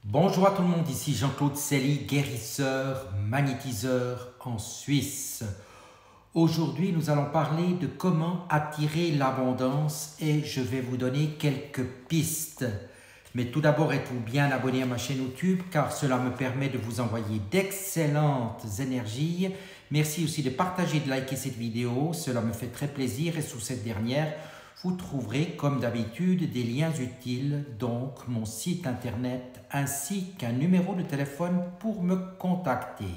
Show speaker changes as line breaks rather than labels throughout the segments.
Bonjour à tout le monde, ici Jean-Claude Selly, guérisseur, magnétiseur en Suisse. Aujourd'hui, nous allons parler de comment attirer l'abondance et je vais vous donner quelques pistes. Mais tout d'abord, êtes-vous bien abonné à ma chaîne YouTube car cela me permet de vous envoyer d'excellentes énergies. Merci aussi de partager et de liker cette vidéo, cela me fait très plaisir et sous cette dernière, vous trouverez comme d'habitude des liens utiles, donc mon site internet ainsi qu'un numéro de téléphone pour me contacter.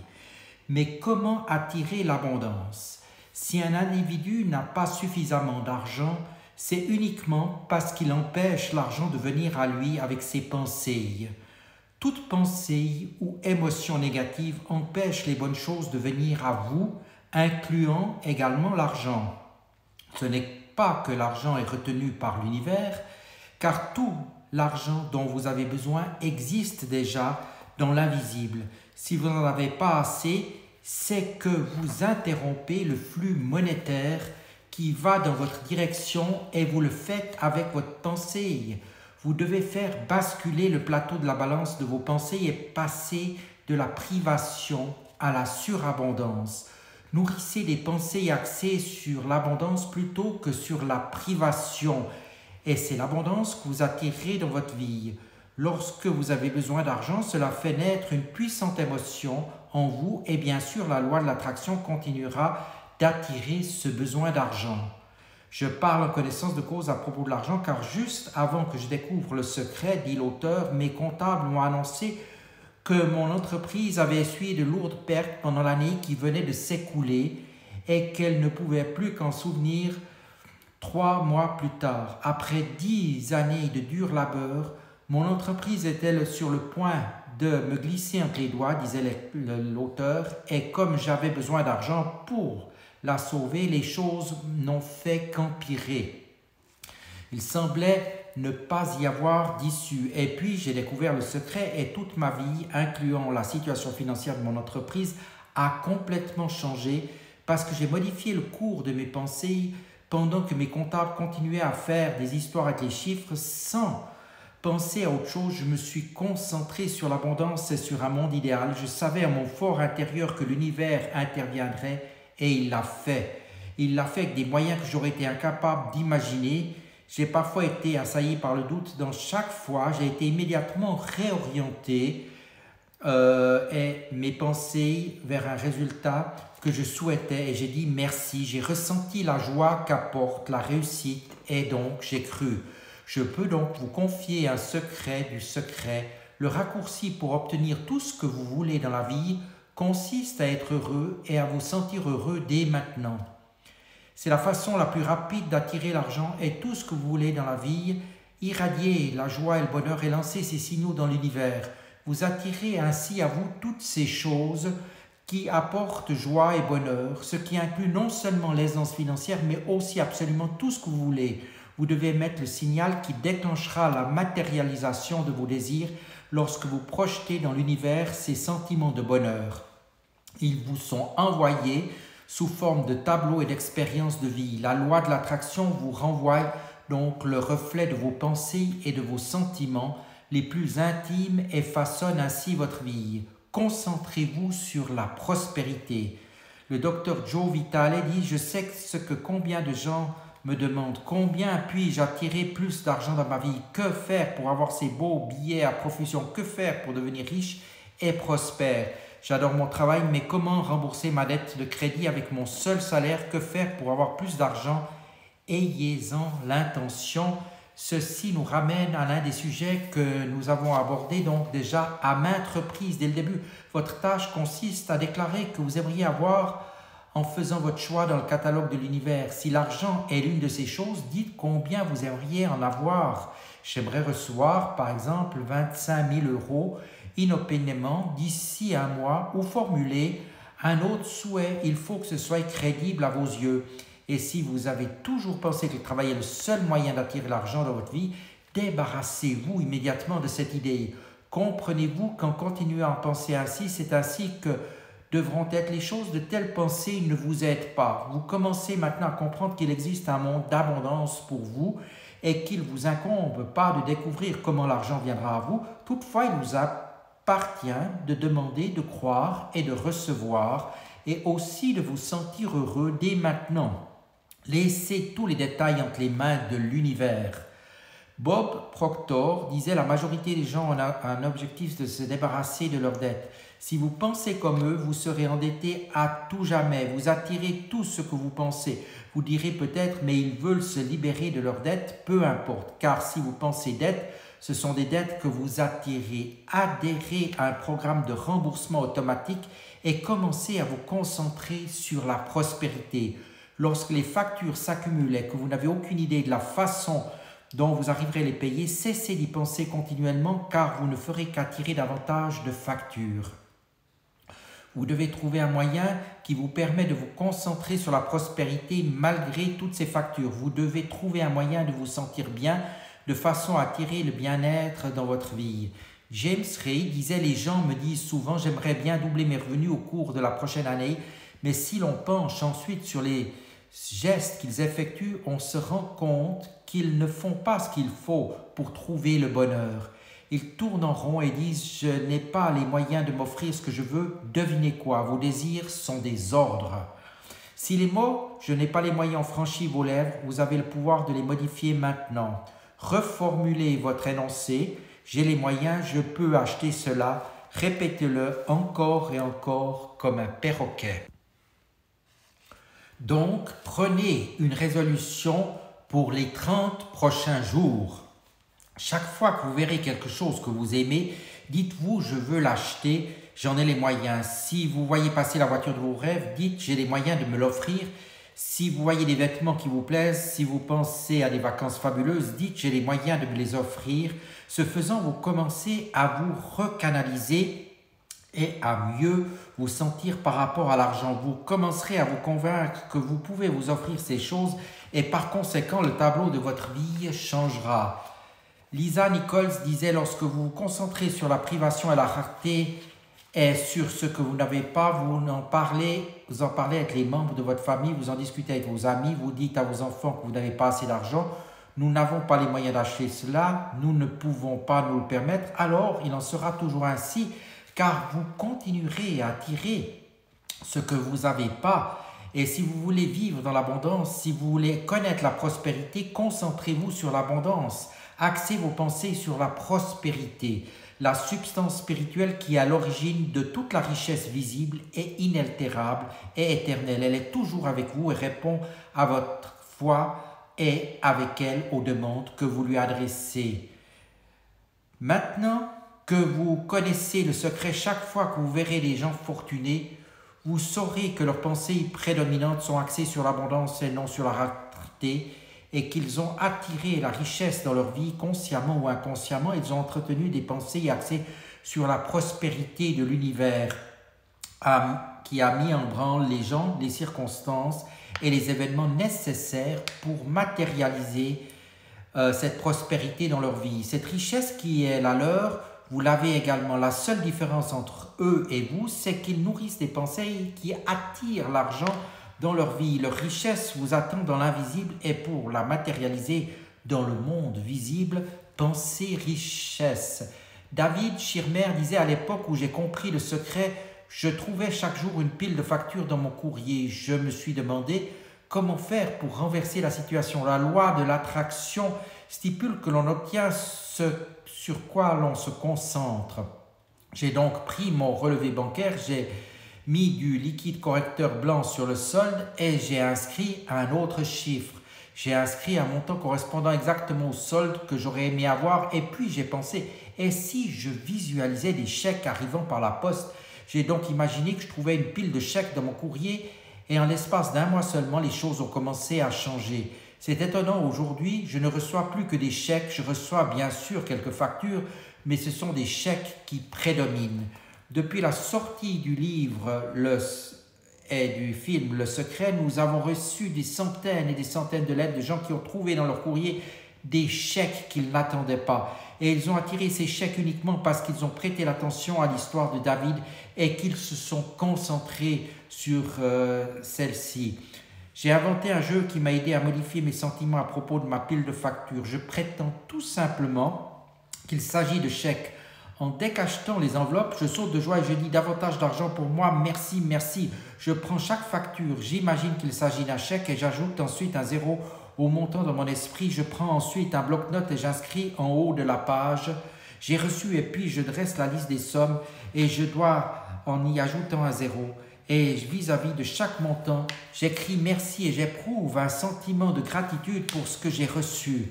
Mais comment attirer l'abondance? Si un individu n'a pas suffisamment d'argent, c'est uniquement parce qu'il empêche l'argent de venir à lui avec ses pensées. Toute pensée ou émotion négative empêche les bonnes choses de venir à vous, incluant également l'argent. Ce n'est pas que l'argent est retenu par l'univers, car tout l'argent dont vous avez besoin existe déjà dans l'invisible. Si vous n'en avez pas assez, c'est que vous interrompez le flux monétaire qui va dans votre direction et vous le faites avec votre pensée. Vous devez faire basculer le plateau de la balance de vos pensées et passer de la privation à la surabondance. Nourrissez des pensées axées sur l'abondance plutôt que sur la privation. Et c'est l'abondance que vous attirez dans votre vie. Lorsque vous avez besoin d'argent, cela fait naître une puissante émotion en vous et bien sûr la loi de l'attraction continuera d'attirer ce besoin d'argent. Je parle en connaissance de cause à propos de l'argent car juste avant que je découvre le secret, dit l'auteur, mes comptables m'ont annoncé que mon entreprise avait essuyé de lourdes pertes pendant l'année qui venait de s'écouler et qu'elle ne pouvait plus qu'en souvenir 3 mois plus tard. Après 10 années de dur labeur, mon entreprise était sur le point de me glisser entre les doigts, disait l'auteur, et comme j'avais besoin d'argent pour la sauver, les choses n'ont fait qu'empirer. Il semblait ne pas y avoir d'issue. Et puis, j'ai découvert le secret et toute ma vie, incluant la situation financière de mon entreprise, a complètement changé parce que j'ai modifié le cours de mes pensées pendant que mes comptables continuaient à faire des histoires avec les chiffres sans penser à autre chose. Je me suis concentré sur l'abondance et sur un monde idéal. Je savais à mon fort intérieur que l'univers interviendrait et il l'a fait. Il l'a fait avec des moyens que j'aurais été incapable d'imaginer. J'ai parfois été assailli par le doute. Dans chaque fois, j'ai été immédiatement réorienté et mes pensées vers un résultat que je souhaitais. Et j'ai dit merci. J'ai ressenti la joie qu'apporte la réussite et donc j'ai cru. Je peux donc vous confier un secret du secret. Le raccourci pour obtenir tout ce que vous voulez dans la vie consiste à être heureux et à vous sentir heureux dès maintenant. C'est la façon la plus rapide d'attirer l'argent et tout ce que vous voulez dans la vie. Irradiez la joie et le bonheur et lancez ces signaux dans l'univers. Vous attirez ainsi à vous toutes ces choses qui apportent joie et bonheur, ce qui inclut non seulement l'aisance financière, mais aussi absolument tout ce que vous voulez. Vous devez mettre le signal qui déclenchera la matérialisation de vos désirs lorsque vous projetez dans l'univers ces sentiments de bonheur. Ils vous sont envoyés sous forme de tableaux et d'expériences de vie. La loi de l'attraction vous renvoie donc le reflet de vos pensées et de vos sentiments les plus intimes et façonne ainsi votre vie. Concentrez-vous sur la prospérité. Le docteur Joe Vitale dit « Je sais ce que combien de gens me demandent. Combien puis-je attirer plus d'argent dans ma vie? Que faire pour avoir ces beaux billets à profusion? Que faire pour devenir riche et prospère? J'adore mon travail, mais comment rembourser ma dette de crédit avec mon seul salaire? Que faire pour avoir plus d'argent? Ayez-en l'intention. » Ceci nous ramène à l'un des sujets que nous avons abordé donc déjà à maintes reprises dès le début. Votre tâche consiste à déclarer que vous aimeriez avoir en faisant votre choix dans le catalogue de l'univers. Si l'argent est l'une de ces choses, dites combien vous aimeriez en avoir. J'aimerais recevoir par exemple 25 000 € inopinément d'ici un mois ou formuler un autre souhait. Il faut que ce soit crédible à vos yeux. Et si vous avez toujours pensé que le travail est le seul moyen d'attirer l'argent dans votre vie, débarrassez-vous immédiatement de cette idée. Comprenez-vous qu'en continuant à penser ainsi, c'est ainsi que devront être les choses. De telles pensées ne vous aident pas. Vous commencez maintenant à comprendre qu'il existe un monde d'abondance pour vous et qu'il ne vous incombe pas de découvrir comment l'argent viendra à vous. Toutefois, il vous appartient de demander, de croire et de recevoir, et aussi de vous sentir heureux dès maintenant. Laissez tous les détails entre les mains de l'univers. Bob Proctor disait: la majorité des gens ont un objectif de se débarrasser de leurs dettes. Si vous pensez comme eux, vous serez endettés à tout jamais. Vous attirez tout ce que vous pensez. Vous direz peut-être: mais ils veulent se libérer de leurs dettes. Peu importe, car si vous pensez dettes, ce sont des dettes que vous attirez. Adhérez à un programme de remboursement automatique et commencez à vous concentrer sur la prospérité. Lorsque les factures s'accumulent et que vous n'avez aucune idée de la façon dont vous arriverez à les payer, cessez d'y penser continuellement, car vous ne ferez qu'attirer davantage de factures. Vous devez trouver un moyen qui vous permet de vous concentrer sur la prospérité malgré toutes ces factures. Vous devez trouver un moyen de vous sentir bien, de façon à attirer le bien-être dans votre vie. James Ray disait: les gens me disent souvent: j'aimerais bien doubler mes revenus au cours de la prochaine année, mais si l'on penche ensuite sur les gestes qu'ils effectuent, on se rend compte qu'ils ne font pas ce qu'il faut pour trouver le bonheur. Ils tournent en rond et disent: je n'ai pas les moyens de m'offrir ce que je veux. Devinez quoi? Vos désirs sont des ordres. Si les mots « je n'ai pas les moyens » ont franchi vos lèvres, vous avez le pouvoir de les modifier maintenant. Reformulez votre énoncé: j'ai les moyens, je peux acheter cela. Répétez-le encore et encore comme un perroquet. Donc, prenez une résolution pour les 30 prochains jours. Chaque fois que vous verrez quelque chose que vous aimez, dites-vous: je veux l'acheter, j'en ai les moyens. Si vous voyez passer la voiture de vos rêves, dites: j'ai les moyens de me l'offrir. Si vous voyez des vêtements qui vous plaisent, si vous pensez à des vacances fabuleuses, dites: j'ai les moyens de me les offrir. Ce faisant, vous commencez à vous recanaliser et à mieux vous sentir par rapport à l'argent. Vous commencerez à vous convaincre que vous pouvez vous offrir ces choses et par conséquent, le tableau de votre vie changera. Lisa Nichols disait: lorsque vous vous concentrez sur la privation et la rareté et sur ce que vous n'avez pas, vous en parlez avec les membres de votre famille, vous en discutez avec vos amis, vous dites à vos enfants que vous n'avez pas assez d'argent. Nous n'avons pas les moyens d'acheter cela, nous ne pouvons pas nous le permettre. Alors, il en sera toujours ainsi, car vous continuerez à attirer ce que vous n'avez pas. Et si vous voulez vivre dans l'abondance, si vous voulez connaître la prospérité, concentrez-vous sur l'abondance. Axez vos pensées sur la prospérité, la substance spirituelle qui est à l'origine de toute la richesse visible est inaltérable et éternelle. Elle est toujours avec vous et répond à votre foi et avec elle aux demandes que vous lui adressez. Maintenant que vous connaissez le secret, chaque fois que vous verrez les gens fortunés, vous saurez que leurs pensées prédominantes sont axées sur l'abondance et non sur la rareté, et qu'ils ont attiré la richesse dans leur vie, consciemment ou inconsciemment. Ils ont entretenu des pensées axées sur la prospérité de l'univers qui a mis en branle les gens, les circonstances et les événements nécessaires pour matérialiser cette prospérité dans leur vie. Cette richesse qui est la leur, vous l'avez également. La seule différence entre eux et vous, c'est qu'ils nourrissent des pensées qui attirent l'argent dans leur vie. Leur richesse vous attend dans l'invisible et pour la matérialiser dans le monde visible, pensez richesse. David Schirmer disait: à l'époque où j'ai compris le secret, je trouvais chaque jour une pile de factures dans mon courrier. Je me suis demandé comment faire pour renverser la situation. La loi de l'attraction stipule que l'on obtient ce sur quoi l'on se concentre. J'ai donc pris mon relevé bancaire, j'ai mis du liquide correcteur blanc sur le solde et j'ai inscrit un autre chiffre. J'ai inscrit un montant correspondant exactement au solde que j'aurais aimé avoir et puis j'ai pensé: et si je visualisais des chèques arrivant par la poste? J'ai donc imaginé que je trouvais une pile de chèques dans mon courrier et en l'espace d'un mois seulement, les choses ont commencé à changer. C'est étonnant, aujourd'hui, je ne reçois plus que des chèques. Je reçois bien sûr quelques factures, mais ce sont des chèques qui prédominent. Depuis la sortie du livre et du film Le Secret, nous avons reçu des centaines et des centaines de lettres de gens qui ont trouvé dans leur courrier des chèques qu'ils n'attendaient pas. Et ils ont attiré ces chèques uniquement parce qu'ils ont prêté l'attention à l'histoire de David et qu'ils se sont concentrés sur celle-ci. J'ai inventé un jeu qui m'a aidé à modifier mes sentiments à propos de ma pile de factures. Je prétends tout simplement qu'il s'agit de chèques. En décachetant les enveloppes, je saute de joie et je dis davantage d'argent pour moi, merci, merci. Je prends chaque facture, j'imagine qu'il s'agit d'un chèque et j'ajoute ensuite un zéro au montant dans mon esprit. Je prends ensuite un bloc-notes et j'inscris en haut de la page. J'ai reçu et puis je dresse la liste des sommes et je dois en y ajoutant un zéro. Et vis-à-vis de chaque montant, j'écris merci et j'éprouve un sentiment de gratitude pour ce que j'ai reçu,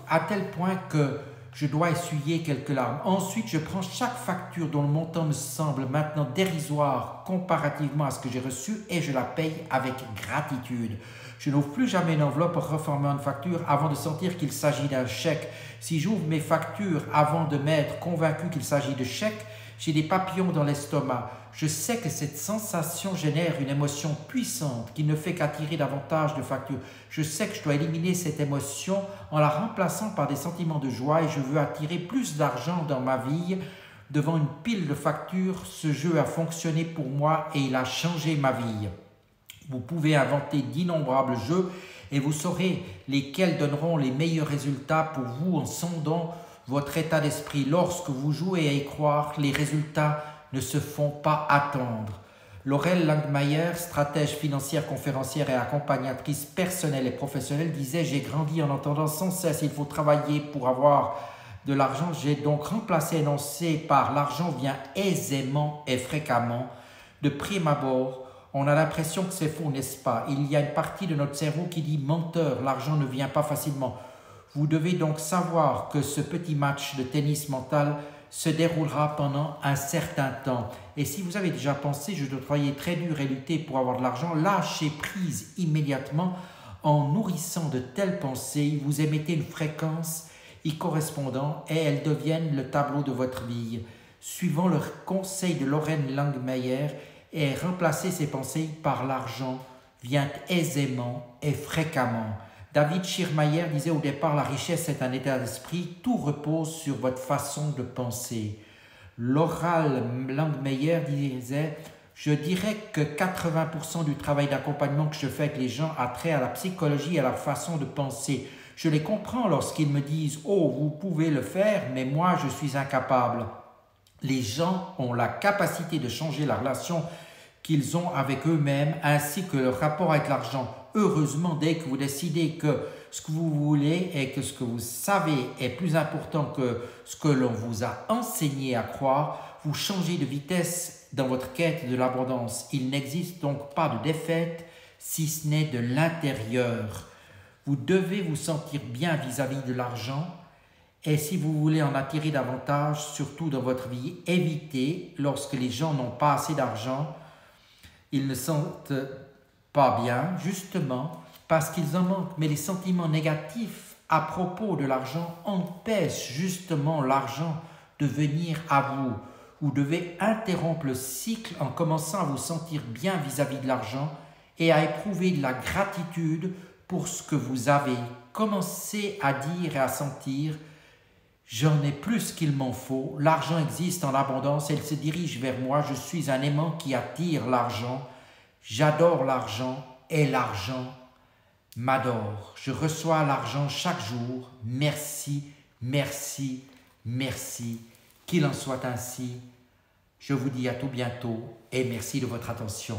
à tel point que je dois essuyer quelques larmes. Ensuite, je prends chaque facture dont le montant me semble maintenant dérisoire comparativement à ce que j'ai reçu et je la paye avec gratitude. Je n'ouvre plus jamais une enveloppe pour reformer une facture avant de sentir qu'il s'agit d'un chèque. Si j'ouvre mes factures avant de m'être convaincu qu'il s'agit de chèque, j'ai des papillons dans l'estomac. Je sais que cette sensation génère une émotion puissante qui ne fait qu'attirer davantage de factures. Je sais que je dois éliminer cette émotion en la remplaçant par des sentiments de joie et je veux attirer plus d'argent dans ma vie. Devant une pile de factures, ce jeu a fonctionné pour moi et il a changé ma vie. Vous pouvez inventer d'innombrables jeux et vous saurez lesquels donneront les meilleurs résultats pour vous en sondant votre état d'esprit. Lorsque vous jouez à y croire, les résultats ne se font pas attendre. Laurel Langmayer, stratège financière, conférencière et accompagnatrice personnelle et professionnelle, disait « J'ai grandi en entendant sans cesse il faut travailler pour avoir de l'argent. J'ai donc remplacé l'énoncé par l'argent vient aisément et fréquemment. De prime abord, on a l'impression que c'est faux, n'est-ce pas? Il y a une partie de notre cerveau qui dit menteur, l'argent ne vient pas facilement. Vous devez donc savoir que ce petit match de tennis mental se déroulera pendant un certain temps. Et si vous avez déjà pensé, je dois travailler très dur et lutter pour avoir de l'argent, lâchez prise immédiatement en nourrissant de telles pensées. Vous émettez une fréquence y correspondant et elles deviennent le tableau de votre vie. Suivant le conseil de Loren Langmayer, et remplacer ces pensées par l'argent vient aisément et fréquemment. David Schirmayer disait au départ, la richesse est un état d'esprit, tout repose sur votre façon de penser. Laurel Langmayer disait, je dirais que 80% du travail d'accompagnement que je fais avec les gens a trait à la psychologie et à leur façon de penser. Je les comprends lorsqu'ils me disent, oh, vous pouvez le faire, mais moi je suis incapable. Les gens ont la capacité de changer la relation qu'ils ont avec eux-mêmes ainsi que leur rapport avec l'argent. Heureusement, dès que vous décidez que ce que vous voulez et que ce que vous savez est plus important que ce que l'on vous a enseigné à croire, vous changez de vitesse dans votre quête de l'abondance. Il n'existe donc pas de défaite si ce n'est de l'intérieur. Vous devez vous sentir bien vis-à-vis de l'argent. Et si vous voulez en attirer davantage, surtout dans votre vie, évitez, lorsque les gens n'ont pas assez d'argent, ils ne sentent pas bien, justement, parce qu'ils en manquent. Mais les sentiments négatifs à propos de l'argent empêchent justement l'argent de venir à vous. Vous devez interrompre le cycle en commençant à vous sentir bien vis-à-vis de l'argent et à éprouver de la gratitude pour ce que vous avez. Commencez à dire et à sentir j'en ai plus qu'il m'en faut, l'argent existe en abondance, elle se dirige vers moi, je suis un aimant qui attire l'argent, j'adore l'argent et l'argent m'adore. Je reçois l'argent chaque jour, merci, merci, merci, qu'il en soit ainsi. Je vous dis à tout bientôt et merci de votre attention.